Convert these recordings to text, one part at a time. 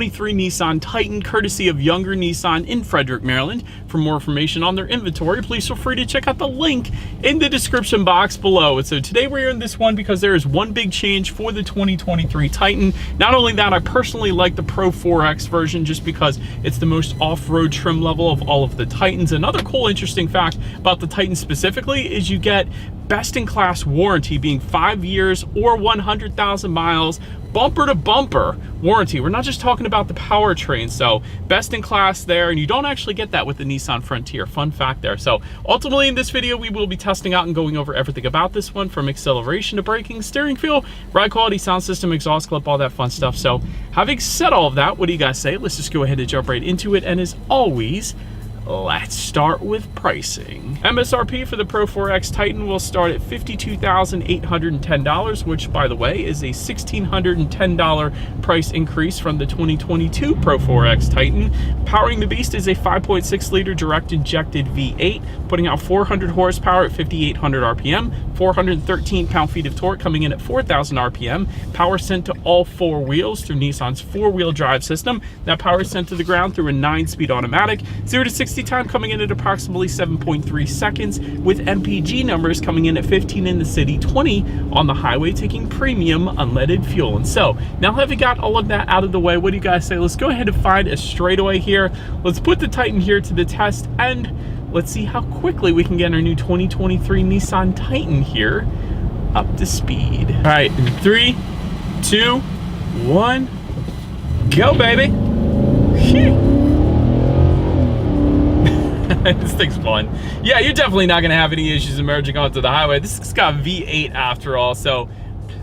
23 Nissan Titan, courtesy of Younger Nissan in Frederick, Maryland. For more information on their inventory, please feel free to check out the link in the description box below. And so today we're in this one because there is one big change for the 2023 Titan. Not only that, I personally like the Pro 4X version just because it's the most off-road trim level of all of the Titans. Another cool, interesting fact about the Titan specifically is you get best-in-class warranty, being 5 years or 100,000 miles, bumper to bumper warranty. We're not just talking about the powertrain, so best in class there, and you don't actually get that with the Nissan Frontier. Fun fact there. So ultimately in this video we will be testing out and going over everything about this one, from acceleration to braking, steering feel, ride quality, sound system, exhaust clip, all that fun stuff. So having said all of that, what do you guys say? Let's just go ahead and jump right into it, and as always, let's start with pricing. MSRP for the Pro 4X Titan will start at $52,810, which, by the way, is a $1,610 price increase from the 2022 Pro 4X Titan. Powering the beast is a 5.6-liter direct injected V8, putting out 400 horsepower at 5,800 RPM, 413 pound-feet of torque coming in at 4,000 RPM, power sent to all four wheels through Nissan's four-wheel drive system. That power is sent to the ground through a 9-speed automatic. 0 to 60 time coming in at approximately 7.3 seconds, with MPG numbers coming in at 15 in the city, 20 on the highway, taking premium unleaded fuel. And so now having got all of that out of the way, what do you guys say? Let's go ahead and find a straightaway here. Let's put the Titan here to the test, and let's see how quickly we can get our new 2023 Nissan Titan here up to speed. All right, in 3, 2, 1, go, baby. This thing's fun. Yeah, you're definitely not going to have any issues emerging onto the highway. This has got V8 after all, so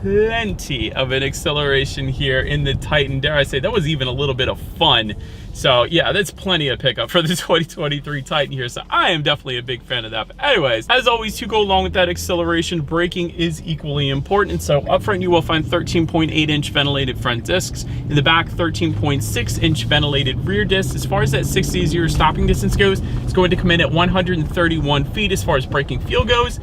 plenty of an acceleration here in the Titan. Dare I say, that was even a little bit of fun. So yeah, that's plenty of pickup for the 2023 Titan here. So I am definitely a big fan of that. But anyways, as always, to go along with that acceleration, braking is equally important. So up front, you will find 13.8-inch ventilated front discs. In the back, 13.6-inch ventilated rear discs. As far as that 60-0 stopping distance goes, it's going to come in at 131 feet. As far as braking feel goes,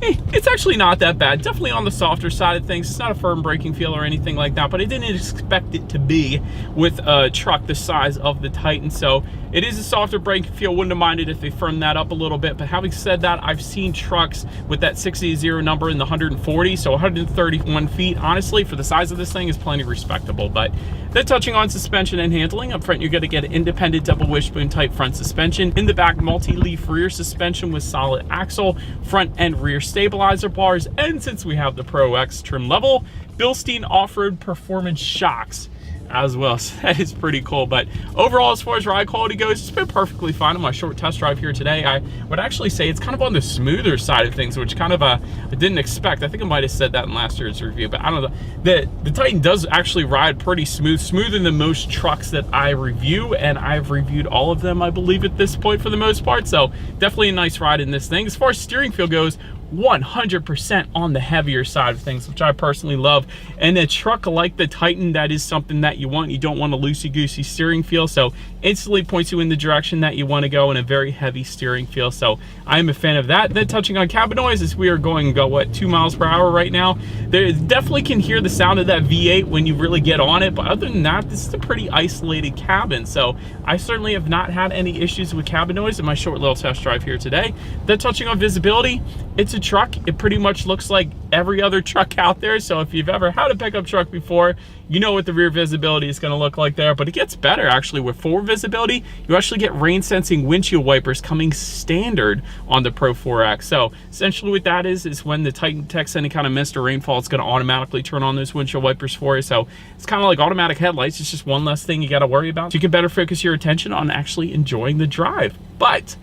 it's actually not that bad. Definitely on the softer side of things. It's not a firm braking feel or anything like that, but I didn't expect it to be with a truck the size of the Titan. So it is a softer braking feel. Wouldn't have minded if they firmed that up a little bit. But having said that, I've seen trucks with that 60-0 number in the 140, so 131 feet. Honestly, for the size of this thing, is plenty respectable. But then touching on suspension and handling, up front you're going to get an independent double wishbone type front suspension. In the back, multi-leaf rear suspension with solid axle, front and rear stabilizer bars, and since we have the Pro X trim level, Bilstein off-road performance shocks as well. So that is pretty cool. But overall, as far as ride quality goes, it's been perfectly fine on my short test drive here today. I would actually say it's kind of on the smoother side of things, which kind of I didn't expect. I think I might have said that in last year's review, but I don't know. The Titan does actually ride pretty smooth, smoother than most trucks that I review, and I've reviewed all of them, I believe, at this point for the most part. So definitely a nice ride in this thing. As far as steering feel goes, 100% on the heavier side of things, which I personally love. And a truck like the Titan, that is something that you want. You don't want a loosey-goosey steering feel, so instantly points you in the direction that you want to go in a very heavy steering feel. So I am a fan of that. Then touching on cabin noise, as we are going, what, 2 miles per hour right now, there definitely can hear the sound of that V8 when you really get on it. But other than that, this is a pretty isolated cabin, so I certainly have not had any issues with cabin noise in my short little test drive here today. Then touching on visibility, it's a truck. It pretty much looks like every other truck out there. So if you've ever had a pickup truck before, you know what the rear visibility is going to look like there. But it gets better actually with forward visibility. You actually get rain sensing windshield wipers coming standard on the Pro 4X. So essentially what that is when the Titan detects any kind of mist or rainfall, it's going to automatically turn on those windshield wipers for you. So it's kind of like automatic headlights. It's just one less thing you got to worry about. So you can better focus your attention on actually enjoying the drive. But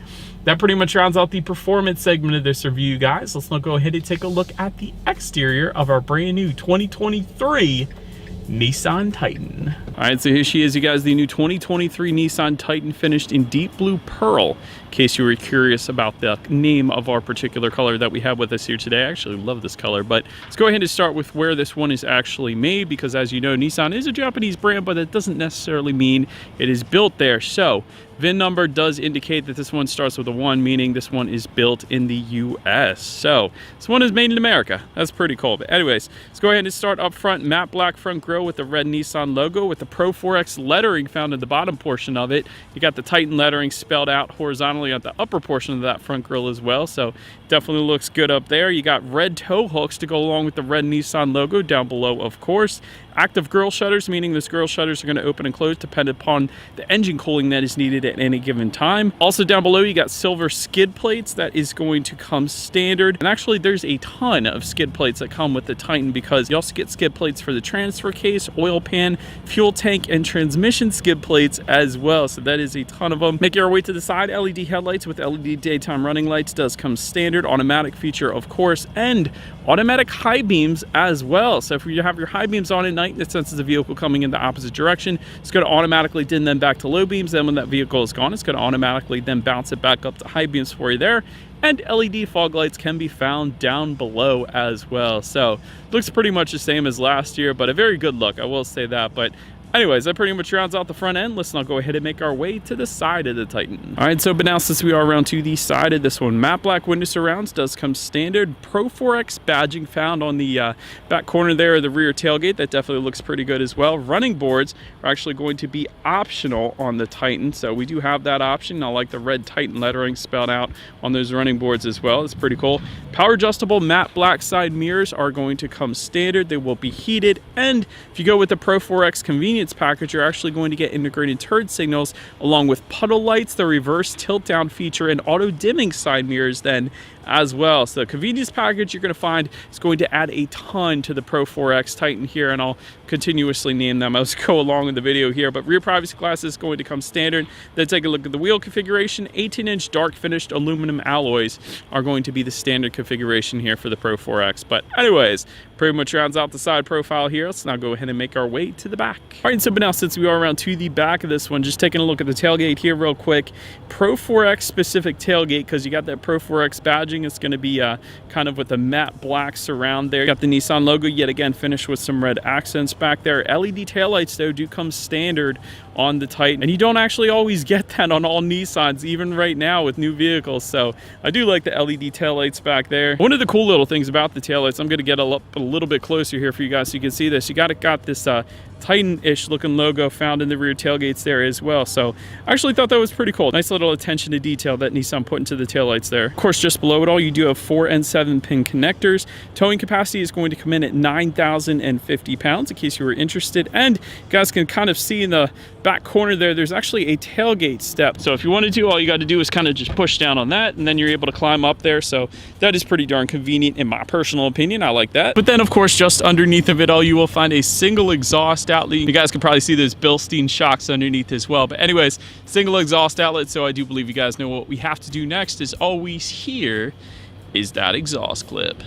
that pretty much rounds out the performance segment of this review, guys. Let's now go ahead and take a look at the exterior of our brand new 2023 Nissan Titan. All right, so here she is, you guys, the new 2023 Nissan Titan, finished in deep blue pearl. In case you were curious about the name of our particular color that we have with us here today. I actually love this color, but let's go ahead and start with where this one is actually made, because as you know, Nissan is a Japanese brand, but that doesn't necessarily mean it is built there. So VIN number does indicate that this one starts with a 1, meaning this one is built in the US. So this one is made in America. That's pretty cool. But anyways, let's go ahead and start up front. Matte black front grille grille with the red Nissan logo with the Pro 4X lettering found in the bottom portion of it. You got the Titan lettering spelled out horizontally at the upper portion of that front grille as well, so definitely looks good up there. You got red tow hooks to go along with the red Nissan logo down below, of course. Active grille shutters, meaning those grille shutters are going to open and close depending upon the engine cooling that is needed at any given time. Also down below, you got silver skid plates. That is going to come standard. And actually, there's a ton of skid plates that come with the Titan, because you also get skid plates for the transfer case, oil pan, fuel tank, and transmission skid plates as well. So that is a ton of them. Making our way to the side, LED headlights with LED daytime running lights does come standard. Automatic feature, of course, and automatic high beams as well. So if you have your high beams on at night and it senses a vehicle coming in the opposite direction, it's going to automatically dim them back to low beams. Then when that vehicle is gone, it's going to automatically then bounce it back up to high beams for you there. And LED fog lights can be found down below as well. So looks pretty much the same as last year, but a very good look, I will say that. But anyways, that pretty much rounds out the front end. Let's now go ahead and make our way to the side of the Titan. All right, so but now since we are around to the side of this one, matte black window surrounds does come standard. Pro 4X badging found on the back corner there of the rear tailgate. That definitely looks pretty good as well. Running boards are actually going to be optional on the Titan, so we do have that option. I like the red Titan lettering spelled out on those running boards as well. It's pretty cool. Power adjustable matte black side mirrors are going to come standard. They will be heated, and if you go with the Pro 4X convenience package, you're actually going to get integrated turn signals along with puddle lights, the reverse tilt down feature, and auto dimming side mirrors then as well. So the convenience package you're going to find is going to add a ton to the Pro 4X Titan here, and I'll continuously name them as go along in the video here. But rear privacy glass is going to come standard. Then take a look at the wheel configuration. 18-inch dark finished aluminum alloys are going to be the standard configuration here for the Pro 4X. But anyways, pretty much rounds out the side profile here. Let's now go ahead and make our way to the back. All right, so but now since we are around to the back of this one, just taking a look at the tailgate here real quick. Pro 4X specific tailgate, because you got that Pro 4X badging. It's going to be kind of with a matte black surround there. You got the Nissan logo yet again finished with some red accents back there. LED taillights though do come standard on the Titan, and you don't actually always get that on all Nissans, even right now with new vehicles. So I do like the LED taillights back there. One of the cool little things about the taillights, I'm going to get up a little bit closer here for you guys so you can see this. You got this Titan-ish looking logo found in the rear tailgates there as well. So I actually thought that was pretty cool. Nice little attention to detail that Nissan put into the taillights there. Of course, just below it all, you do have 4 and 7 pin connectors. Towing capacity is going to come in at 9,050 pounds in case you were interested. And you guys can kind of see in the back corner there's actually a tailgate step. So if you wanted to, all you got to do is kind of just push down on that, and then you're able to climb up there. So that is pretty darn convenient in my personal opinion. I like that. But then of course, just underneath of it all, you will find a single exhaust outlet. You guys can probably see those Bilstein shocks underneath as well. But anyways, single exhaust outlet. So I do believe you guys know what we have to do next is always here is that exhaust clip.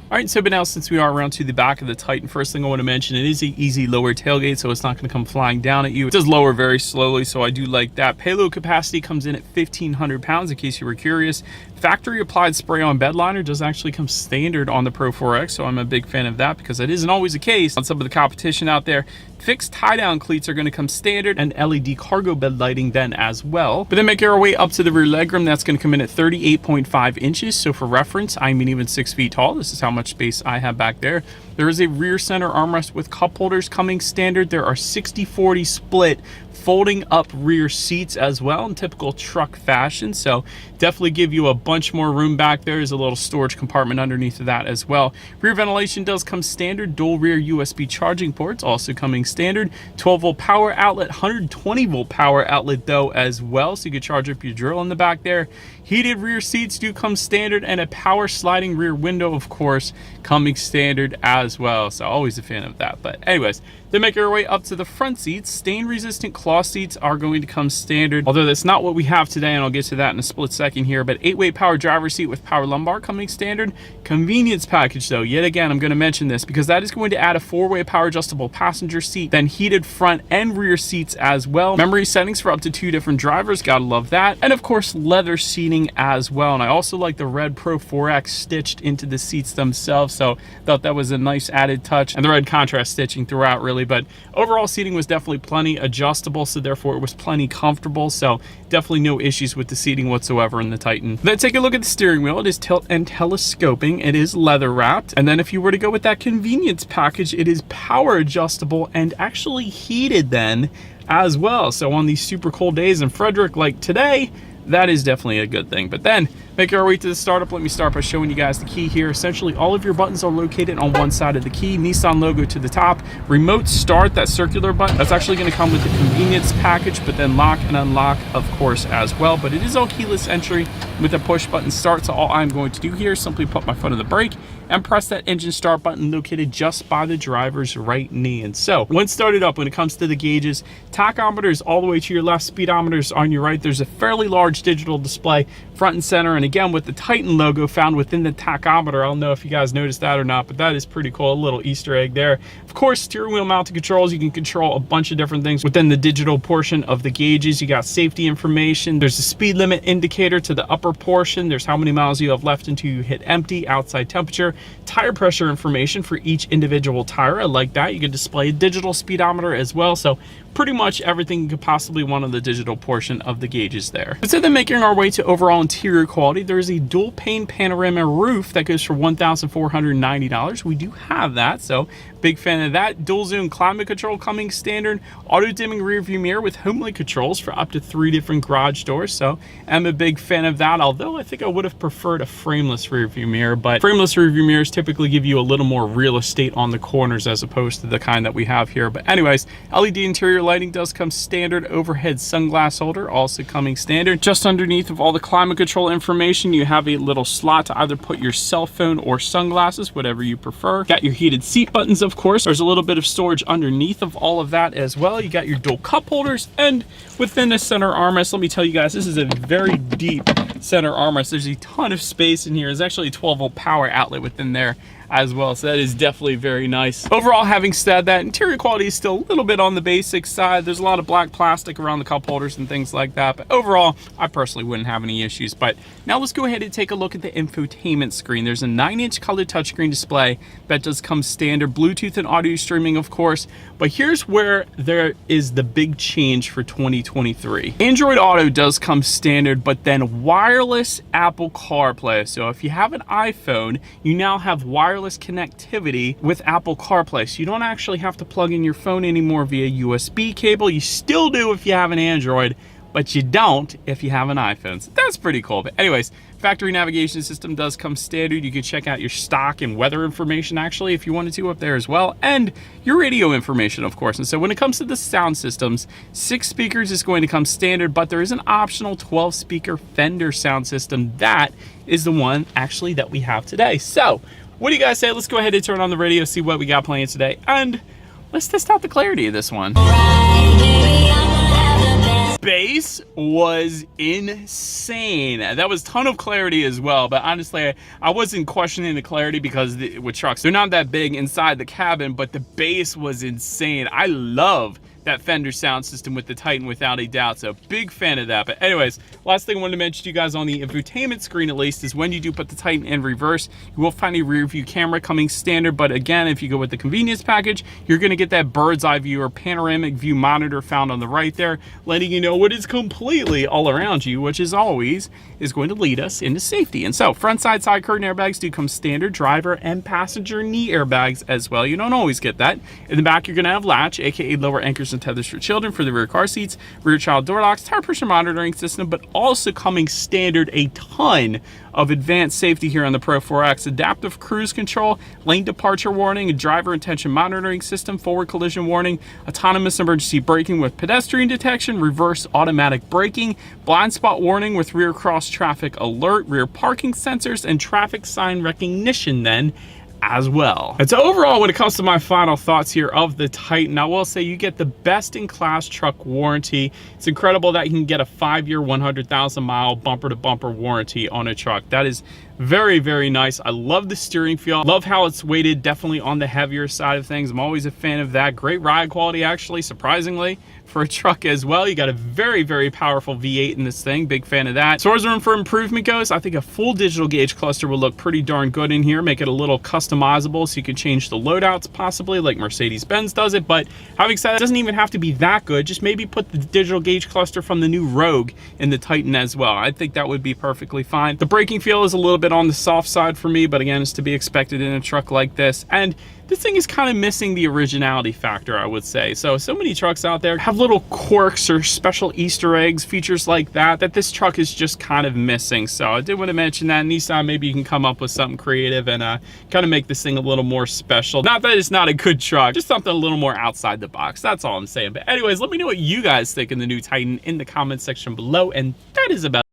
All right, so but now since we are around to the back of the Titan, first thing I want to mention, it is an easy lower tailgate, so it's not going to come flying down at you. It does lower very slowly, so I do like that. Payload capacity comes in at 1,500 pounds, in case you were curious. Factory applied spray-on bed liner does actually come standard on the Pro 4X, so I'm a big fan of that because it isn't always the case on some of the competition out there. Fixed tie-down cleats are going to come standard, and LED cargo bed lighting then as well. But then making our way up to the rear legroom, that's going to come in at 38.5 inches. So for reference, I'm an even 6 feet tall. This is how much space I have back there. There is a rear center armrest with cup holders coming standard. There are 60-40 split folding up rear seats as well in typical truck fashion, so definitely give you a bunch more room back there. There's a little storage compartment underneath of that as well. Rear ventilation does come standard. Dual rear USB charging ports also coming standard. 12-volt power outlet, 120-volt power outlet though as well, so you can charge up your drill in the back there. Heated rear seats do come standard, and a power sliding rear window, of course, coming standard as well, so always a fan of that. But anyways, then make our way up to the front seats. Stain resistant cloth seats are going to come standard, although that's not what we have today, and I'll get to that in a split second here. But 8-way power driver seat with power lumbar coming standard. Convenience package though, yet again, I'm going to mention this because that is going to add a 4-way power adjustable passenger seat, then heated front and rear seats as well. Memory settings for up to 2 different drivers, gotta love that. And of course, leather seating as well. And I also like the red Pro 4X stitched into the seats themselves, so thought that was a nice added touch. And the red contrast stitching throughout really, but overall seating was definitely plenty adjustable, so therefore it was plenty comfortable. So definitely no issues with the seating whatsoever in the Titan. Let's take a look at the steering wheel. It is tilt and telescoping. It is leather wrapped. And then if you were to go with that convenience package, it is power adjustable and actually heated then as well. So on these super cold days in Frederick like today, that is definitely a good thing. But then making our way to the startup, let me start by showing you guys the key here. Essentially all of your buttons are located on one side of the key. Nissan logo to the top. Remote start, that circular button, that's actually going to come with the convenience package, but then lock and unlock of course as well. But it is all keyless entry with a push button start. So all I'm going to do here is simply put my foot on the brake and press that engine start button located just by the driver's right knee. And so when started up, when it comes to the gauges, tachometer is all the way to your left, speedometer is on your right. There's a fairly large digital display front and center, and again with the Titan logo found within the tachometer. I don't know if you guys noticed that or not, but that is pretty cool, a little Easter egg there. Of course, steering wheel mounted controls. You can control a bunch of different things within the digital portion of the gauges. You got safety information. There's a speed limit indicator to the upper portion. There's how many miles you have left until you hit empty, outside temperature, tire pressure information for each individual tire. I like that. You can display a digital speedometer as well. So pretty much everything you could possibly want on the digital portion of the gauges there. So then making our way to overall interior quality, there's a dual pane panorama roof that goes for $1,490. We do have that, so big fan of that. Dual zone climate control coming standard. Auto dimming rear view mirror with HomeLink controls for up to 3 different garage doors. So I'm a big fan of that, although I think I would have preferred a frameless rear view mirror, but frameless rear view mirrors typically give you a little more real estate on the corners as opposed to the kind that we have here. But anyways, LED interior lighting does come standard. Overhead sunglass holder also coming standard. Just underneath of all the climate control information, you have a little slot to either put your cell phone or sunglasses, whatever you prefer. Got your heated seat buttons, of course. There's a little bit of storage underneath of all of that as well. You got your dual cup holders, and within the center armrest, let me tell you guys, this is a very deep center armrest. There's a ton of space in here. There's actually a 12-volt power outlet within there as well, so that is definitely very nice. Overall, having said that, interior quality is still a little bit on the basic side. There's a lot of black plastic around the cup holders and things like that, but overall I personally wouldn't have any issues. But now let's go ahead and take a look at the infotainment screen. There's a 9-inch color touchscreen display that does come standard, Bluetooth and audio streaming of course. But here's where there is the big change for 2023. Android Auto does come standard, but then wireless Apple CarPlay. So if you have an iPhone, you now have wireless connectivity with Apple CarPlay. So you don't actually have to plug in your phone anymore via USB cable. You still do if you have an Android, but you don't if you have an iPhone. So that's pretty cool. But anyways, factory navigation system does come standard. You can check out your stock and weather information actually if you wanted to up there as well, and your radio information of course. And so when it comes to the sound systems, 6 speakers is going to come standard, but there is an optional 12 speaker Fender sound system. That is the one actually that we have today. So what do you guys say? Let's go ahead and turn on the radio, see what we got playing today, and let's test out the clarity of this one. Bass was insane. That was a ton of clarity as well, but honestly I wasn't questioning the clarity because with trucks, they're not that big inside the cabin, but the bass was insane. I love that Fender sound system with the Titan without a doubt, so big fan of that. But anyways, last thing I wanted to mention to you guys on the infotainment screen at least is when you do put the Titan in reverse, you will find a rear view camera coming standard, but again, if you go with the convenience package, you're going to get that bird's eye view or panoramic view monitor found on the right there, letting you know what is completely all around you, which is always is going to lead us into safety. And so front side curtain airbags do come standard, driver and passenger knee airbags as well. You don't always get that. In the back, you're going to have latch, aka lower anchors and tethers for children for the rear car seats, rear child door locks, tire pressure monitoring system, but also coming standard a ton of advanced safety here on the Pro 4X. Adaptive cruise control, lane departure warning, a driver intention monitoring system, forward collision warning, autonomous emergency braking with pedestrian detection, reverse automatic braking, blind spot warning with rear cross traffic alert, rear parking sensors, and traffic sign recognition then as well. And so overall, when it comes to my final thoughts here of the Titan, I will say you get the best in class truck warranty. It's incredible that you can get a 5-year, 100,000 mile bumper to bumper warranty on a truck. That is very, very nice. I love the steering feel. Love how it's weighted, definitely on the heavier side of things. I'm always a fan of that. Great ride quality, actually, surprisingly, for a truck as well. You got a very, very powerful V8 in this thing. Big fan of that. As far as room for improvement goes, I think a full digital gauge cluster will look pretty darn good in here. Make it a little customizable so you can change the loadouts possibly like Mercedes-Benz does it. But having said that, it doesn't even have to be that good. Just maybe put the digital gauge cluster from the new Rogue in the Titan as well. I think that would be perfectly fine. The braking feel is a little bit on the soft side for me, but again, it's to be expected in a truck like this. And this thing is kind of missing the originality factor, I would say. So many trucks out there have little quirks or special Easter eggs, features like that this truck is just kind of missing. So I did want to mention that. Nissan, maybe you can come up with something creative and kind of make this thing a little more special. Not that it's not a good truck, just something a little more outside the box. That's all I'm saying. But anyways, let me know what you guys think of the new Titan in the comments section below. And that is about